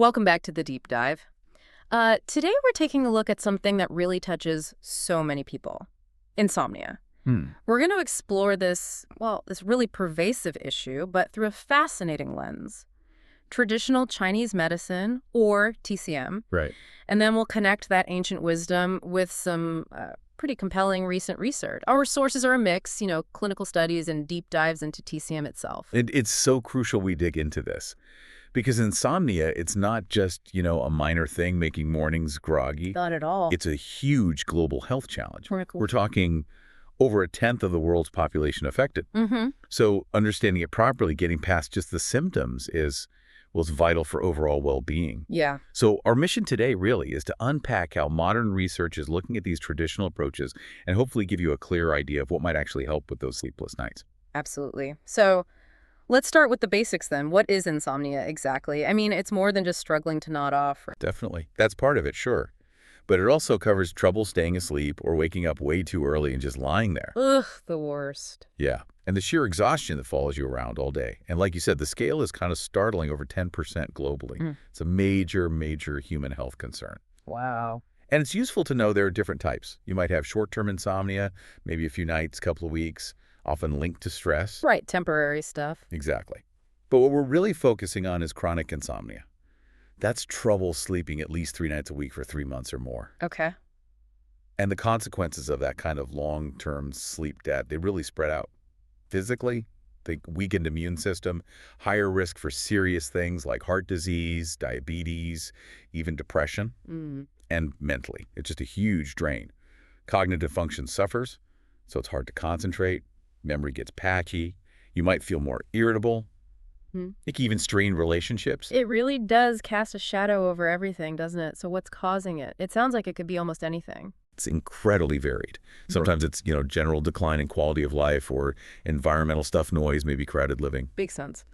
Welcome back to the deep dive. Today we're taking a look at something that really touches so many people, insomnia. We're going to explore this really pervasive issue, but through a fascinating lens. Traditional Chinese medicine, or TCM, Right. and then we'll connect that ancient wisdom with some pretty compelling recent research. Our sources are a mix, clinical studies and deep dives into TCM itself. It's so crucial we dig into this because insomnia, it's not just, a minor thing making mornings groggy. Not at all. It's a huge global health challenge. Critical. We're talking over 1/10 of the world's population affected. So understanding it properly, getting past just the symptoms is vital for overall well-being. Yeah. So our mission today really is to unpack how modern research is looking at these traditional approaches and hopefully give you a clear idea of what might actually help with those sleepless nights. Absolutely. So let's start with the basics then. What is insomnia exactly? I mean, it's more than just struggling to nod off. Definitely. That's part of it, sure. But it also covers trouble staying asleep or waking up way too early and just lying there. Ugh, the worst. Yeah. And the sheer exhaustion that follows you around all day. And like you said, the scale is kind of startling, over 10% globally. It's a major, major human health concern. Wow. And it's useful to know there are different types. You might have short-term insomnia, maybe a few nights, couple of weeks, often linked to stress. Right, temporary stuff. Exactly. But what we're really focusing on is chronic insomnia. That's trouble sleeping at least 3 nights a week for 3 months or more. Okay. And the consequences of that kind of long-term sleep debt, they really spread out. Physically, the weakened immune system, higher risk for serious things like heart disease, diabetes, even depression, and mentally. It's just a huge drain. Cognitive function suffers, so it's hard to concentrate. Memory gets patchy. You might feel more irritable. It can even strain relationships. It really does cast a shadow over everything, doesn't it? So what's causing it? It sounds like it could be almost anything. It's incredibly varied. Sometimes it's, general decline in quality of life or environmental stuff, noise, maybe crowded living. Makes sense.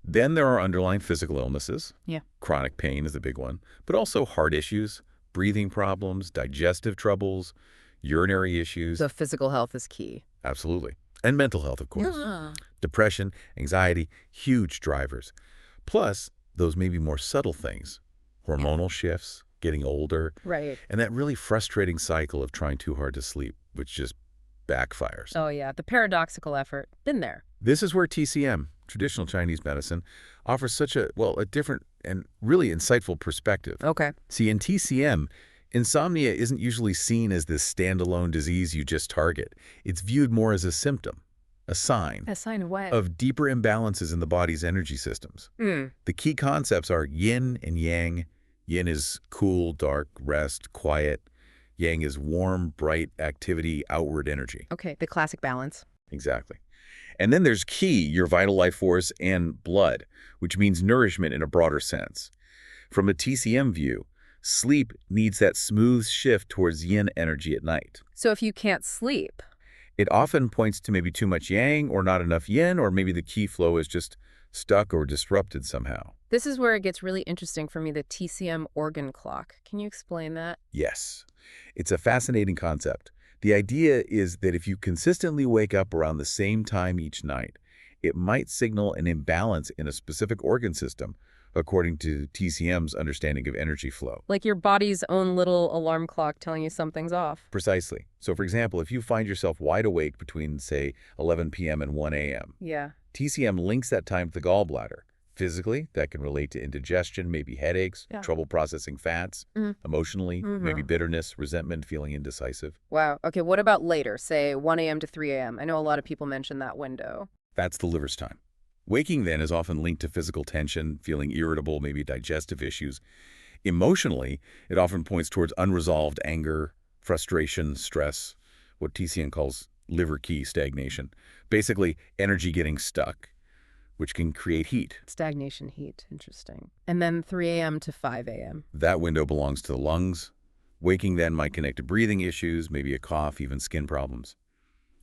Then there are underlying physical illnesses. Yeah. Chronic pain is a big one, but also heart issues, breathing problems, digestive troubles, urinary issues. So physical health is key. Absolutely. And mental health, of course. Yeah. Depression, anxiety, huge drivers. Plus, those maybe more subtle things, hormonal shifts, getting older, Right. and that really frustrating cycle of trying too hard to sleep, which just backfires. Oh, yeah. The paradoxical effort. Been there. This is where TCM, traditional Chinese medicine, offers such a different and really insightful perspective. Okay. See, in TCM, insomnia isn't usually seen as this standalone disease you just target. It's viewed more as a symptom, a sign A sign of what? of deeper imbalances in the body's energy systems. The key concepts are yin and yang. Yin is cool, dark, rest, quiet. Yang is warm, bright, activity, outward energy. Okay, the classic balance. Exactly. And then there's qi, your vital life force, and blood, which means nourishment in a broader sense. From a TCM view, sleep needs that smooth shift towards yin energy at night. So if you can't sleep, It often points to maybe too much yang or not enough yin, or maybe the qi flow is just stuck or disrupted somehow. this is where it gets really interesting for me, the TCM organ clock. Can you explain that? Yes, it's a fascinating concept. The idea is that if you consistently wake up around the same time each night, it might signal an imbalance in a specific organ system, according to TCM's understanding of energy flow. Like your body's own little alarm clock telling you something's off. Precisely. So for example, if you find yourself wide awake between, say, 11 p.m. and 1 a.m., Yeah. TCM links that time to the gallbladder. Physically, that can relate to indigestion, maybe headaches, Yeah. trouble processing fats. Emotionally, maybe bitterness, resentment, feeling indecisive. Wow. Okay, what about later, say 1 a.m. to 3 a.m.? I know a lot of people mention that window. That's the liver's time. Waking then is often linked to physical tension, feeling irritable, maybe digestive issues. Emotionally, it often points towards unresolved anger, frustration, stress, what TCM calls liver Qi stagnation. Basically, energy getting stuck, which can create heat. Stagnation heat. Interesting. And then 3 a.m. to 5 a.m. That window belongs to the lungs. Waking then might connect to breathing issues, maybe a cough, even skin problems.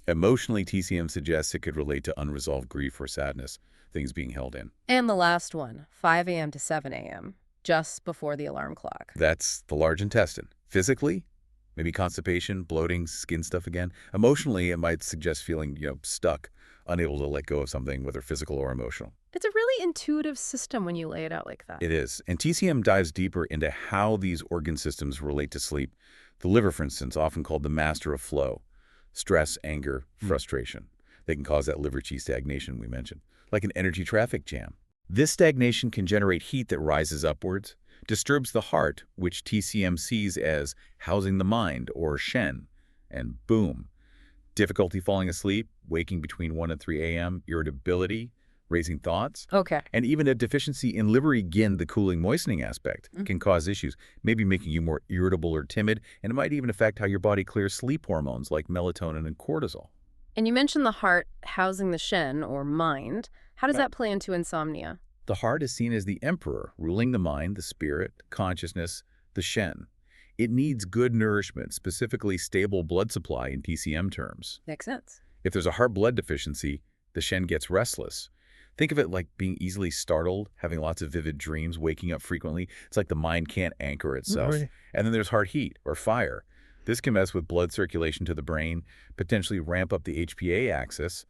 Emotionally, TCM suggests it could relate to unresolved grief or sadness, things being held in. And the last one, 5 a.m. to 7 a.m., just before the alarm clock. That's the large intestine. Physically, maybe constipation, bloating, skin stuff again. Emotionally, it might suggest feeling, stuck, unable to let go of something, whether physical or emotional. It's a really intuitive system when you lay it out like that. It is. And TCM dives deeper into how these organ systems relate to sleep. The liver, for instance, often called the master of flow. Stress, anger, frustration. They can cause that liver qi stagnation we mentioned, like an energy traffic jam. This stagnation can generate heat that rises upwards, disturbs the heart, which TCM sees as housing the mind, or Shen, and boom. Difficulty falling asleep, waking between 1 and 3 a.m., irritability, raising thoughts. Okay. And even a deficiency in Liver Qi, the cooling, moistening aspect, can cause issues, maybe making you more irritable or timid, and it might even affect how your body clears sleep hormones like melatonin and cortisol. And you mentioned the heart housing the Shen, or mind. How does that play into insomnia? The heart is seen as the emperor, ruling the mind, the spirit, consciousness, the Shen. It needs good nourishment, specifically stable blood supply in TCM terms. Makes sense. If there's a heart blood deficiency, the Shen gets restless. Think of it like being easily startled, having lots of vivid dreams, waking up frequently. It's like the mind can't anchor itself. Right. And then there's heart heat, or fire. This can mess with blood circulation to the brain, potentially ramp up the HPA axis,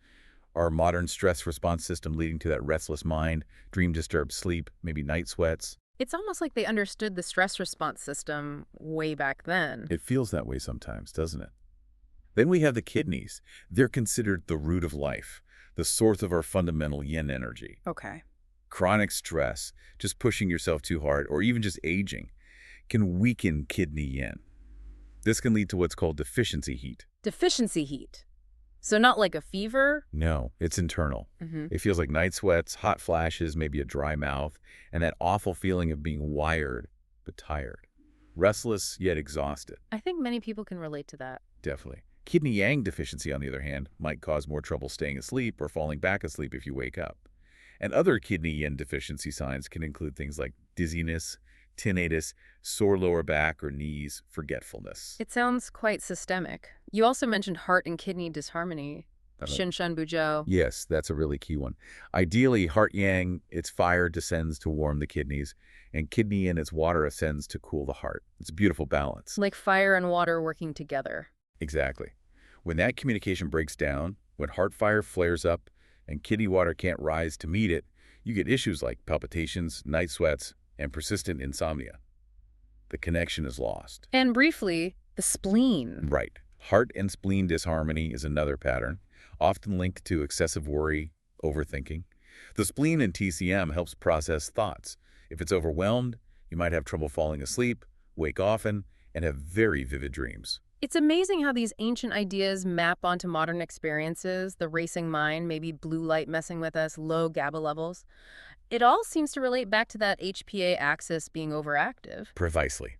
our modern stress response system leading to that restless mind, dream-disturbed sleep, maybe night sweats. It's almost like they understood the stress response system way back then. It feels that way sometimes, doesn't it? Then we have the kidneys. They're considered the root of life, the source of our fundamental yin energy. Okay. Chronic stress, just pushing yourself too hard, or even just aging, can weaken kidney yin. This can lead to what's called deficiency heat. Deficiency heat. So not like a fever? No, it's internal. It feels like night sweats, hot flashes, maybe a dry mouth, and that awful feeling of being wired but tired. Restless yet exhausted. I think many people can relate to that. Definitely. Kidney yang deficiency, on the other hand, might cause more trouble staying asleep or falling back asleep if you wake up. And other kidney yin deficiency signs can include things like dizziness, tinnitus, sore lower back or knees, forgetfulness. It sounds quite systemic. You also mentioned heart and kidney disharmony. Shinshan Buzhou. Yes, that's a really key one. Ideally, heart yang, its fire descends to warm the kidneys, and kidney yin, its water ascends to cool the heart. It's a beautiful balance. Like fire and water working together. Exactly. When that communication breaks down, when heart fire flares up and kidney water can't rise to meet it, you get issues like palpitations, night sweats, and persistent insomnia. The connection is lost. And briefly, the spleen. Right. Heart and spleen disharmony is another pattern, often linked to excessive worry, overthinking. The spleen in TCM helps process thoughts. If it's overwhelmed, you might have trouble falling asleep, wake often, and have very vivid dreams. It's amazing how these ancient ideas map onto modern experiences, the racing mind, maybe blue light messing with us, low GABA levels. It all seems to relate back to that HPA axis being overactive. Precisely.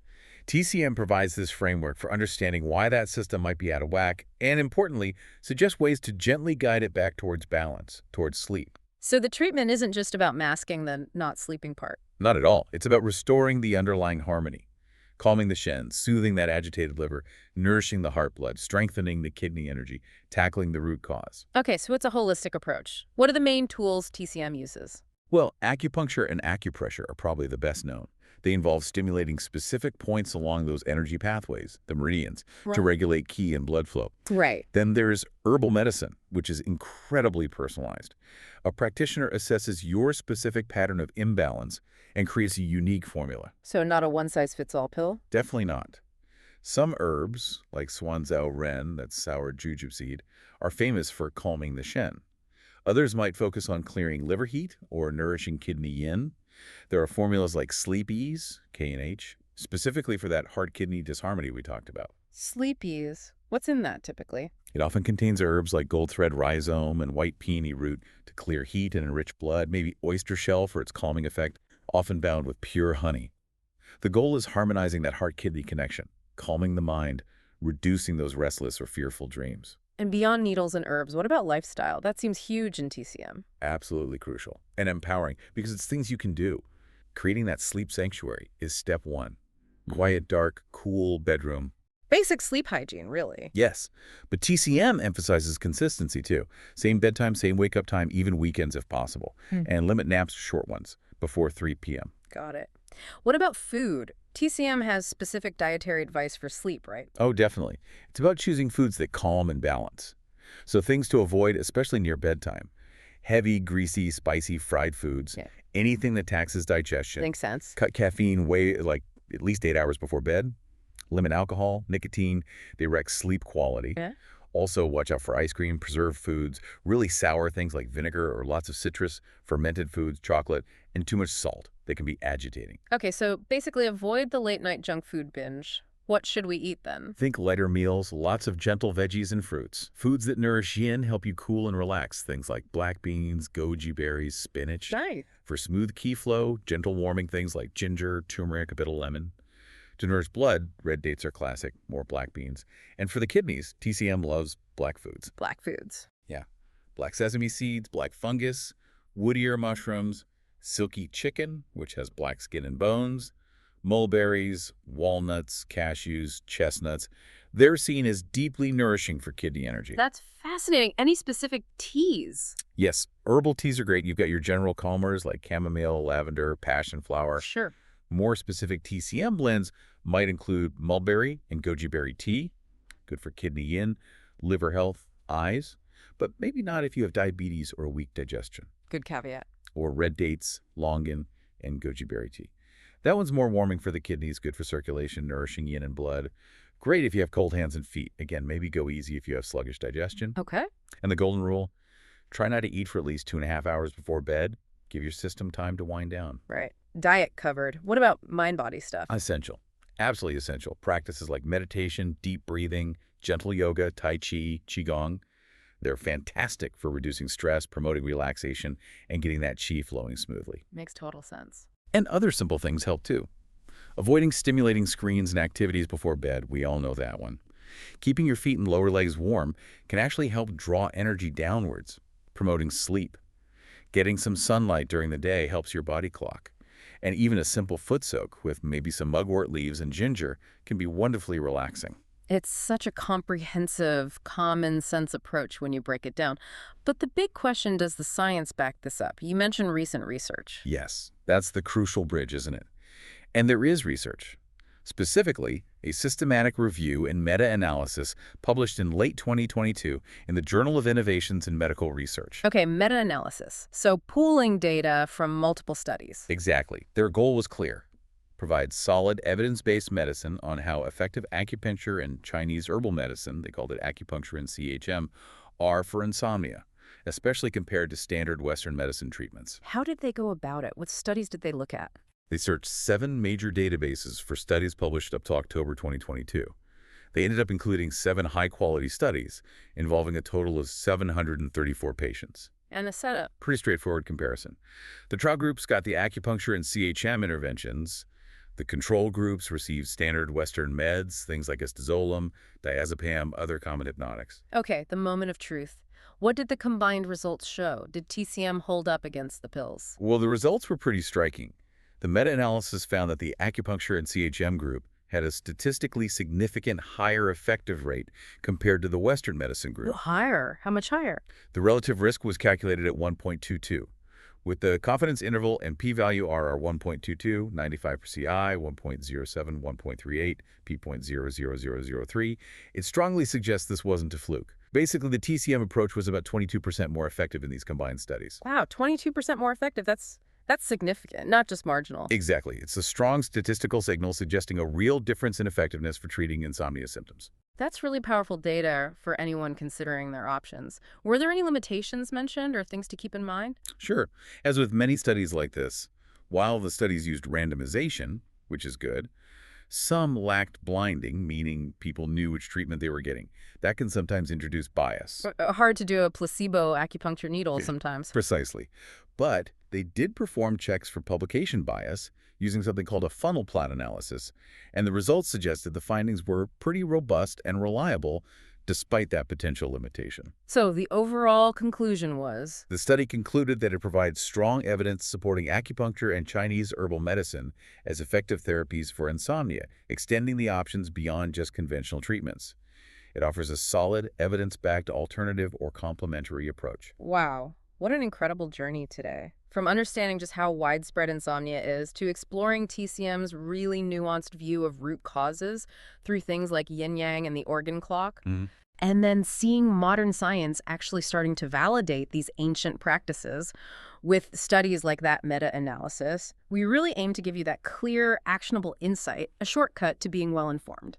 TCM provides this framework for understanding why that system might be out of whack, and importantly, suggests ways to gently guide it back towards balance, towards sleep. So the treatment isn't just about masking the not sleeping part. Not at all. It's about restoring the underlying harmony, calming the Shen, soothing that agitated liver, nourishing the heart blood, strengthening the kidney energy, tackling the root cause. Okay, so it's a holistic approach. What are the main tools TCM uses? Well, acupuncture and acupressure are probably the best known. They involve stimulating specific points along those energy pathways, the meridians, to regulate qi and blood flow. Right. Then there's herbal medicine, which is incredibly personalized. A practitioner assesses your specific pattern of imbalance and creates a unique formula. So not a one-size-fits-all pill? Definitely not. Some herbs, like Swanzhao Ren, that's sour jujube seed, are famous for calming the Shen. Others might focus on clearing liver heat or nourishing kidney yin. There are formulas like Sleep Ease, K&H, specifically for that heart-kidney disharmony we talked about. Sleep Ease. What's in that typically? It often contains herbs like gold thread rhizome and white peony root to clear heat and enrich blood, maybe oyster shell for its calming effect, often bound with pure honey. The goal is harmonizing that heart-kidney connection, calming the mind, reducing those restless or fearful dreams. And beyond needles and herbs, what about lifestyle? That seems huge in TCM. Absolutely crucial and empowering because it's things you can do. Creating that sleep sanctuary is step one. Quiet, dark, cool bedroom. Basic sleep hygiene, really. Yes, but TCM emphasizes consistency too. Same bedtime, same wake-up time, even weekends if possible. And limit naps to short ones, before 3 p.m. Got it. What about food? TCM has specific dietary advice for sleep, right? Oh, definitely. It's about choosing foods that calm and balance. So things to avoid, especially near bedtime. Heavy, greasy, spicy, fried foods. Yeah. Anything that taxes digestion. Makes sense. Cut caffeine at least 8 hours before bed. Limit alcohol, nicotine. They wreck sleep quality. Yeah. Also, watch out for ice cream, preserved foods, really sour things like vinegar or lots of citrus, fermented foods, chocolate, and too much salt. They can be agitating. Okay, so basically avoid the late-night junk food binge. What should we eat then? Think lighter meals, lots of gentle veggies and fruits. Foods that nourish yin help you cool and relax. Things like black beans, goji berries, spinach. Nice. For smooth qi flow, gentle warming things like ginger, turmeric, a bit of lemon. To nourish blood, red dates are classic, more black beans. And for the kidneys, TCM loves black foods. Black foods. Yeah. Black sesame seeds, black fungus, woodier mushrooms, silky chicken, which has black skin and bones, mulberries, walnuts, cashews, chestnuts. They're seen as deeply nourishing for kidney energy. That's fascinating. Any specific teas? Yes, herbal teas are great. You've got your general calmers like chamomile, lavender, passion flower. Sure. More specific TCM blends might include mulberry and goji berry tea, good for kidney yin, liver health, eyes, but maybe not if you have diabetes or a weak digestion. Good caveat. Or red dates, longan, and goji berry tea. That one's more warming for the kidneys, good for circulation, nourishing yin and blood. Great if you have cold hands and feet. Again, maybe go easy if you have sluggish digestion. Okay. And the golden rule, try not to eat for at least 2.5 hours before bed. Give your system time to wind down. Right. Diet covered. What about mind-body stuff? Essential. Absolutely essential. Practices like meditation, deep breathing, gentle yoga, tai chi, qigong. They're fantastic for reducing stress, promoting relaxation, and getting that qi flowing smoothly. Makes total sense. And other simple things help too. Avoiding stimulating screens and activities before bed, we all know that one. Keeping your feet and lower legs warm can actually help draw energy downwards, promoting sleep. Getting some sunlight during the day helps your body clock. And even a simple foot soak with maybe some mugwort leaves and ginger can be wonderfully relaxing. It's such a comprehensive, common sense approach when you break it down. But the big question, does the science back this up? You mentioned recent research. Yes, that's the crucial bridge, isn't it? And there is research. Specifically, a systematic review and meta-analysis published in late 2022 in the Journal of Innovations in Medical Research. Okay, meta-analysis. So pooling data from multiple studies. Exactly. Their goal was clear. Provide solid evidence-based medicine on how effective acupuncture and Chinese herbal medicine, they called it acupuncture and CHM, are for insomnia, especially compared to standard Western medicine treatments. How did they go about it? What studies did they look at? They searched 7 major databases for studies published up to October 2022. They ended up including 7 high-quality studies involving a total of 734 patients. And the setup? Pretty straightforward comparison. The trial groups got the acupuncture and CHM interventions. The control groups received standard Western meds, things like astazolam, diazepam, other common hypnotics. Okay, the moment of truth. What did the combined results show? Did TCM hold up against the pills? Well, the results were pretty striking. The meta-analysis found that the acupuncture and CHM group had a statistically significant higher effective rate compared to the Western medicine group. Higher? How much higher? The relative risk was calculated at 1.22. With the confidence interval and p-value are 1.22, 95 per CI, 1.07, 1.38, p.00003, it strongly suggests this wasn't a fluke. Basically, the TCM approach was about 22% more effective in these combined studies. Wow, 22% more effective. That's significant, not just marginal. Exactly. It's a strong statistical signal suggesting a real difference in effectiveness for treating insomnia symptoms. That's really powerful data for anyone considering their options. Were there any limitations mentioned or things to keep in mind? Sure. As with many studies like this, while the studies used randomization, which is good, some lacked blinding, meaning people knew which treatment they were getting. That can sometimes introduce bias. Hard to do a placebo acupuncture needle sometimes. Precisely. But they did perform checks for publication bias using something called a funnel plot analysis, and the results suggested the findings were pretty robust and reliable despite that potential limitation. So the overall conclusion was? The study concluded that it provides strong evidence supporting acupuncture and Chinese herbal medicine as effective therapies for insomnia, extending the options beyond just conventional treatments. It offers a solid, evidence-backed alternative or complementary approach. Wow. What an incredible journey today. From understanding just how widespread insomnia is to exploring TCM's really nuanced view of root causes through things like yin-yang and the organ clock. And then seeing modern science actually starting to validate these ancient practices with studies like that meta-analysis, we really aim to give you that clear, actionable insight, a shortcut to being well-informed.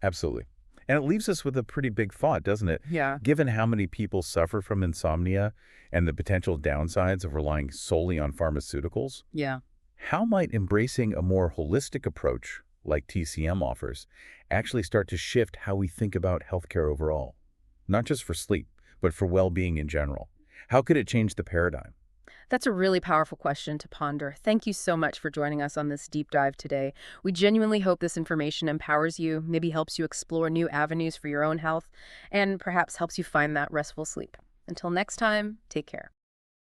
Absolutely. And it leaves us with a pretty big thought, doesn't it? Yeah. Given how many people suffer from insomnia and the potential downsides of relying solely on pharmaceuticals, Yeah. how might embracing a more holistic approach, like TCM offers, actually start to shift how we think about healthcare overall? Not just for sleep, but for well-being in general. How could it change the paradigm? That's a really powerful question to ponder. Thank you so much for joining us on this deep dive today. We genuinely hope this information empowers you, maybe helps you explore new avenues for your own health, and perhaps helps you find that restful sleep. Until next time, take care.